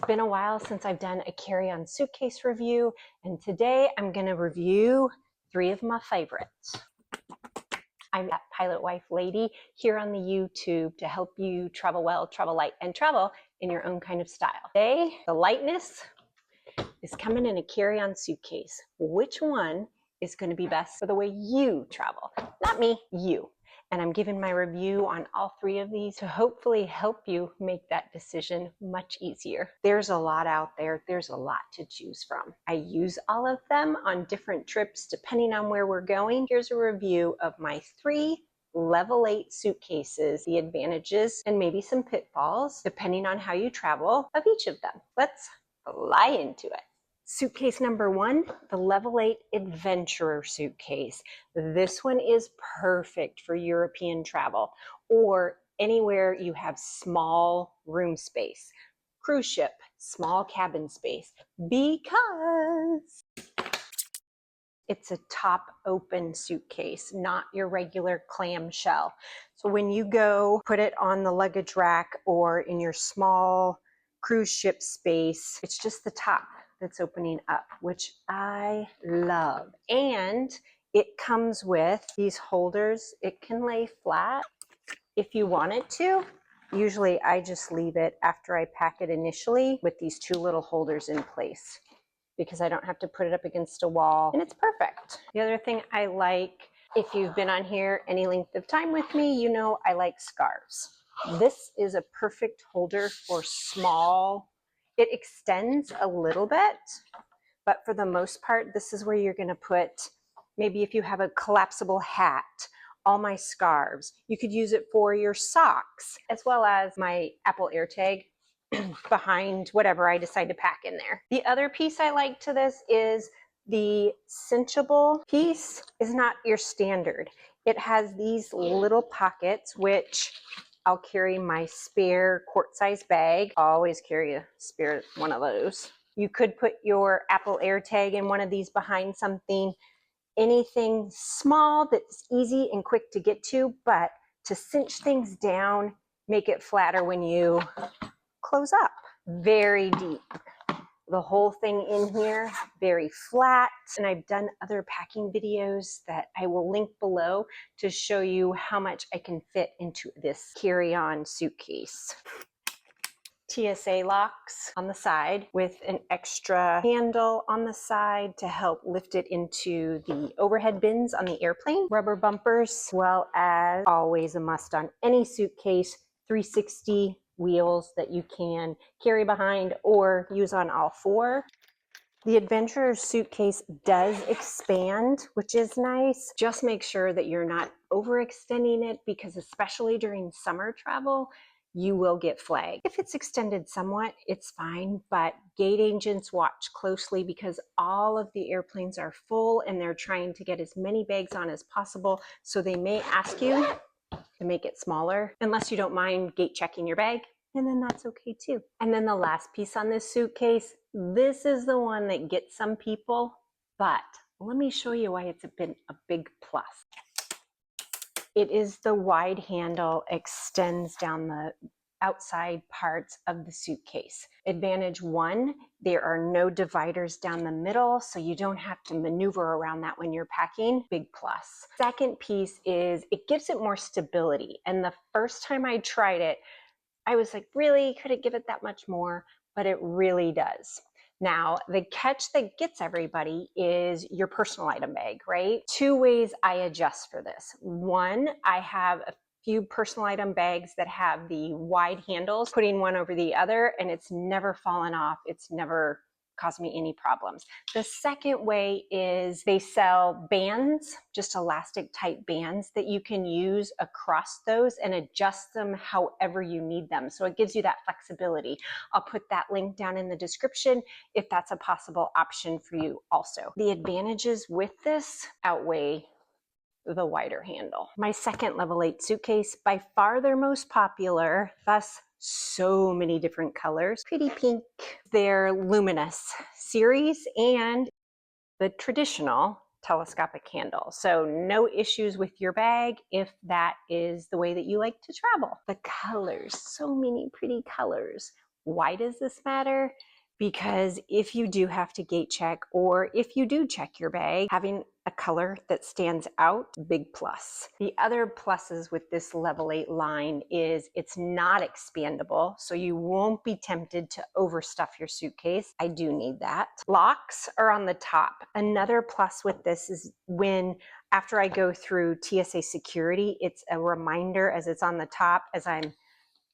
been a while since I've done a carry-on suitcase review, and today I'm going to review 3 of my favorites. I'm that pilot wife lady here on the YouTube to help you travel well, travel light, and travel in your own kind of style. Today, the lightness is coming in a carry-on suitcase. Which one is going to be best for the way you travel? Not me, you. And I'm giving my review on all 3 of these to hopefully help you make that decision much easier. There's a lot out there. There's a lot to choose from. I use all of them on different trips depending on where we're going. Here's a review of my 3 Level 8 suitcases, the advantages and maybe some pitfalls depending on how you travel of each of them. Let's fly into it. Suitcase number 1, the Level 8 Adventure suitcase. This one is perfect for European travel or anywhere you have small room space. Cruise ship, small cabin space, because it's a top open suitcase, not your regular clamshell. So when you go put it on the luggage rack or in your small cruise ship space, it's just the top that's opening up, which I love. And it comes with these holders. It can lay flat if you want it to. Usually I just leave it after I pack it initially with these 2 little holders in place because I don't have to put it up against a wall, and it's perfect. The other thing I like, if you've been on here any length of time with me, you know I like scarves. This is a perfect holder for small. It extends a little bit, but for the most part, this is where you're going to put, maybe if you have a collapsible hat, all my scarves. You could use it for your socks, as well as my Apple AirTag behind whatever I decide to pack in there. The other piece I like to this is the cinchable piece is not your standard. It has these little pockets, which I'll carry my spare quart-size bag. I always carry a spare one of those. You could put your Apple AirTag in one of these behind something. Anything small that's easy and quick to get to, but to cinch things down, make it flatter when you close up. Very deep. The whole thing in here, very flat. And I've done other packing videos that I will link below to show you how much I can fit into this carry-on suitcase. TSA locks on the side with an extra handle on the side to help lift it into the overhead bins on the airplane. Rubber bumpers, as well as, always a must on any suitcase, 360 wheels that you can carry behind or use on all 4. The Adventure suitcase does expand, which is nice. Just make sure that you're not overextending it, because especially during summer travel, you will get flagged. If it's extended somewhat, it's fine, but gate agents watch closely because all of the airplanes are full and they're trying to get as many bags on as possible. So they may ask you to make it smaller, unless you don't mind gate checking your bag, and then that's okay too. And then the last piece on this suitcase, this is the one that gets some people, but let me show you why it's been a big plus. It is the wide handle, extends down the outside parts of the suitcase. Advantage 1, there are no dividers down the middle, so you don't have to maneuver around that when you're packing. Big plus. Second piece is it gives it more stability. And the first time I tried it, I was like, really? Could it give it that much more? But it really does. Now, the catch that gets everybody is your personal item bag, right? 2 ways I adjust for this. 1, I have a few personal item bags that have the wide handles, putting one over the other, and it's never fallen off. It's never caused me any problems. The second way is they sell bands, just elastic type bands that you can use across those and adjust them however you need them. So it gives you that flexibility. I'll put that link down in the description if that's a possible option for you also. The advantages with this outweigh the wider handle. My second Level 8 suitcase, by far their most popular, thus so many different colors. Pretty pink. Their Luminous series and the traditional telescopic handle. So no issues with your bag if that is the way that you like to travel. The colors, so many pretty colors. Why does this matter? Because if you do have to gate check, or if you do check your bag, having a color that stands out, big plus. The other pluses with this Level 8 line is it's not expandable, so you won't be tempted to overstuff your suitcase. I do need that. Locks are on the top. Another plus with this is when after I go through TSA security, it's a reminder as it's on the top, as I'm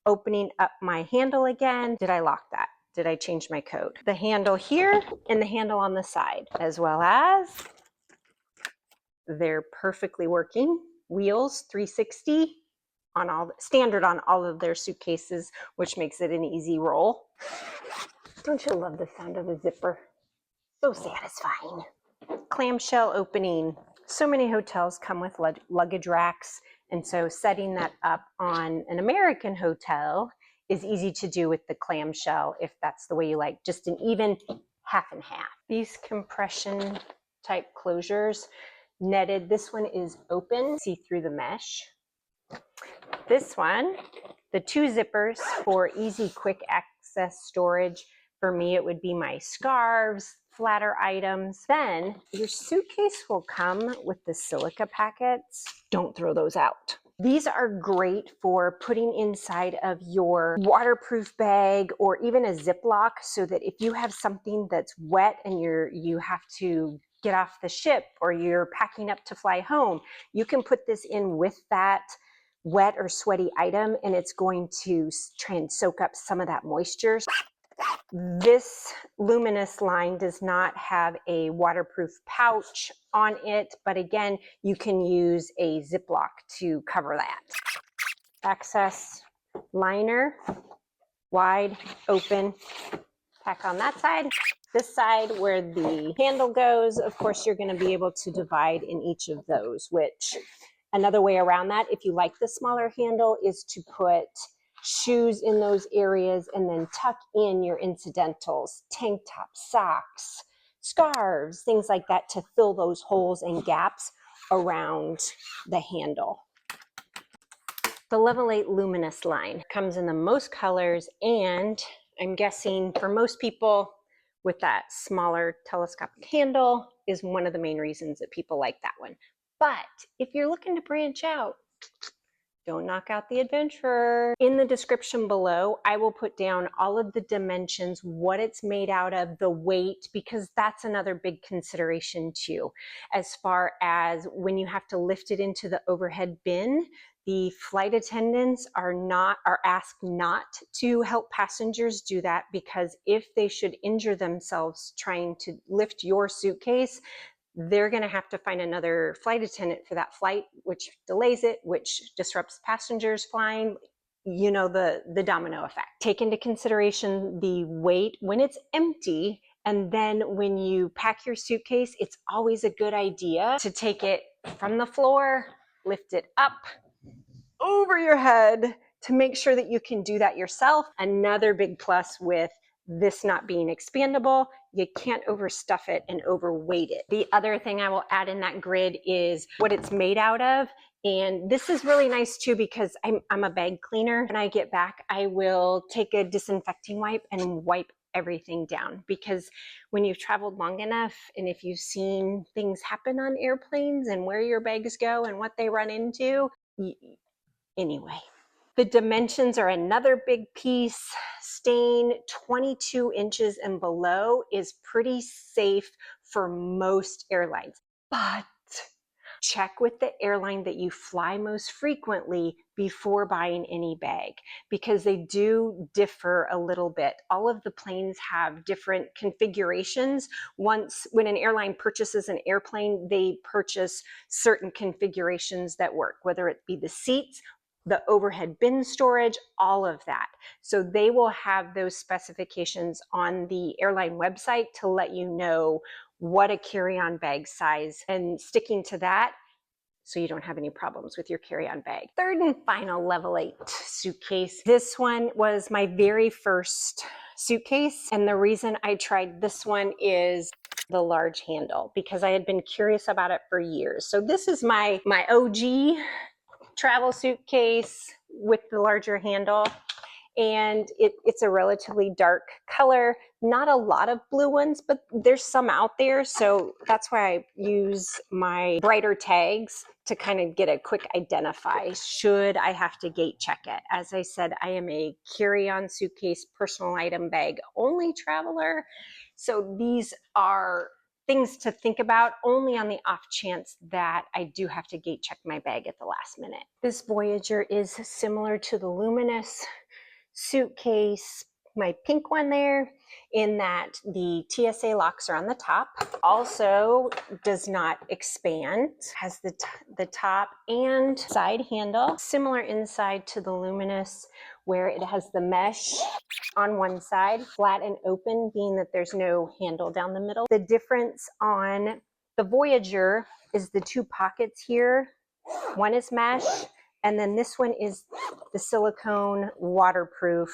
opening up my handle again, did I lock that? Did I change my code? The handle here and the handle on the side, as well as they're perfectly working. Wheels 360 on standard on all of their suitcases, which makes it an easy roll. Don't you love the sound of a zipper? So satisfying. Clamshell opening. So many hotels come with luggage racks, and so setting that up on an American hotel is easy to do with the clamshell if that's the way you like, just an even half and half. These compression type closures, netted. This one is open, see through the mesh. This one, the two zippers for easy, quick access storage. For me, it would be my scarves, flatter items. Then your suitcase will come with the silica packets. Don't throw those out. These are great for putting inside of your waterproof bag or even a Ziploc, so that if you have something that's wet and you have to get off the ship or you're packing up to fly home, you can put this in with that wet or sweaty item, and it's going to try and soak up some of that moisture. This Luminous line does not have a waterproof pouch on it, but again, you can use a Ziploc to cover that. Access liner, wide, open, pack on that side. This side where the handle goes, of course, you're going to be able to divide in each of those, which another way around that, if you like the smaller handle, is to put shoes in those areas and then tuck in your incidentals, tank tops, socks, scarves, things like that, to fill those holes and gaps around the handle. The Level 8 Luminous line comes in the most colors, and I'm guessing for most people with that smaller telescopic handle is one of the main reasons that people like that one. But if you're looking to branch out, don't knock out the Adventurer. In the description below, I will put down all of the dimensions, what it's made out of, the weight, because that's another big consideration too. As far as when you have to lift it into the overhead bin, the flight attendants are asked not to help passengers do that, because if they should injure themselves trying to lift your suitcase, they're going to have to find another flight attendant for that flight, which delays it, which disrupts passengers flying. You know, the domino effect. Take into consideration the weight when it's empty, and then when you pack your suitcase, it's always a good idea to take it from the floor, lift it up over your head to make sure that you can do that yourself. Another big plus with this not being expandable, you can't overstuff it and overweight it. The other thing I will add in that grid is what it's made out of. And this is really nice too, because I'm a bag cleaner. When I get back, I will take a disinfecting wipe and wipe everything down, because when you've traveled long enough, and if you've seen things happen on airplanes and where your bags go and what they run into, anyway. The dimensions are another big piece. Staying 22 inches and below is pretty safe for most airlines, but check with the airline that you fly most frequently before buying any bag, because they do differ a little bit. All of the planes have different configurations. When an airline purchases an airplane, they purchase certain configurations that work, whether it be the seats, the overhead bin storage, all of that. So they will have those specifications on the airline website to let you know what a carry-on bag size, and sticking to that so you don't have any problems with your carry-on bag. Third and final Level 8 suitcase. This one was my very first suitcase, and the reason I tried this one is the large handle, because I had been curious about it for years. So this is my OG travel suitcase with the larger handle, and it's a relatively dark color. Not a lot of blue ones, but there's some out there, so that's why I use my brighter tags to kind of get a quick identify should I have to gate check it. As I said, I am a carry-on suitcase, personal item bag only traveler, so these are things to think about only on the off chance that I do have to gate check my bag at the last minute. This Voyageur is similar to the Luminous suitcase, my pink one there, in that the TSA locks are on the top. Also does not expand, has the top and side handle, similar inside to the Luminous, where it has the mesh on one side, flat and open, being that there's no handle down the middle. The difference on the Voyageur is the two pockets here. One is mesh, and then this one is the silicone waterproof.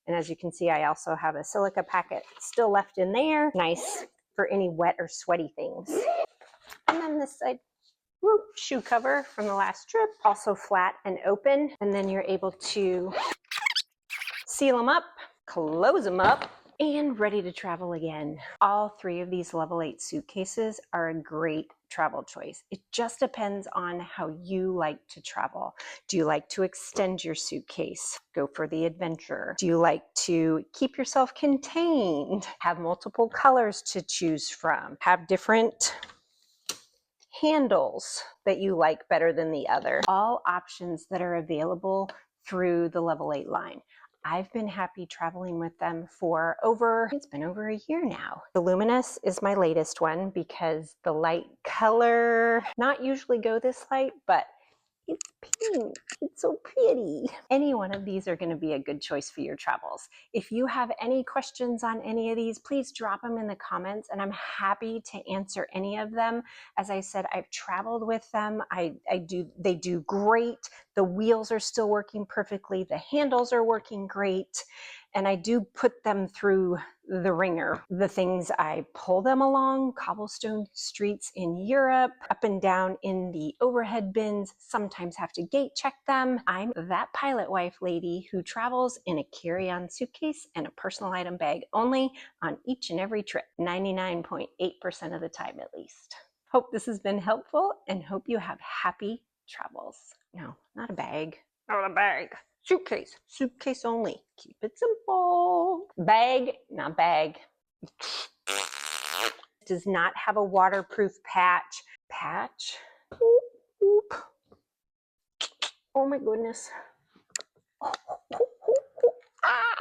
And as you can see, I also have a silica packet still left in there. Nice for any wet or sweaty things. And then this side, whoop, shoe cover from the last trip, also flat and open. And then you're able to seal them up, close them up, and ready to travel again. All three of these Level 8 suitcases are a great travel choice. It just depends on how you like to travel. Do you like to extend your suitcase? Go for the adventure. Do you like to keep yourself contained? Have multiple colors to choose from? Have different handles that you like better than the other? All options that are available through the Level 8 line. I've been happy traveling with them for it's been over a year now. The Luminous is my latest one because the light color, not usually go this light, but it's pink. It's so pretty. Any one of these are going to be a good choice for your travels. If you have any questions on any of these, please drop them in the comments and I'm happy to answer any of them. As I said, I've traveled with them. They do great. The wheels are still working perfectly. The handles are working great. And I do put them through the ringer. The things I pull them along, cobblestone streets in Europe, up and down in the overhead bins, sometimes have to gate check them. I'm that pilot wife lady who travels in a carry-on suitcase and a personal item bag only on each and every trip, 99.8% of the time at least. Hope this has been helpful and hope you have happy travels. No, not a bag, not a bag. Suitcase, suitcase only. Keep it simple. Bag, not bag. Does not have a waterproof patch. Oop, oop. Oh my goodness. Ah.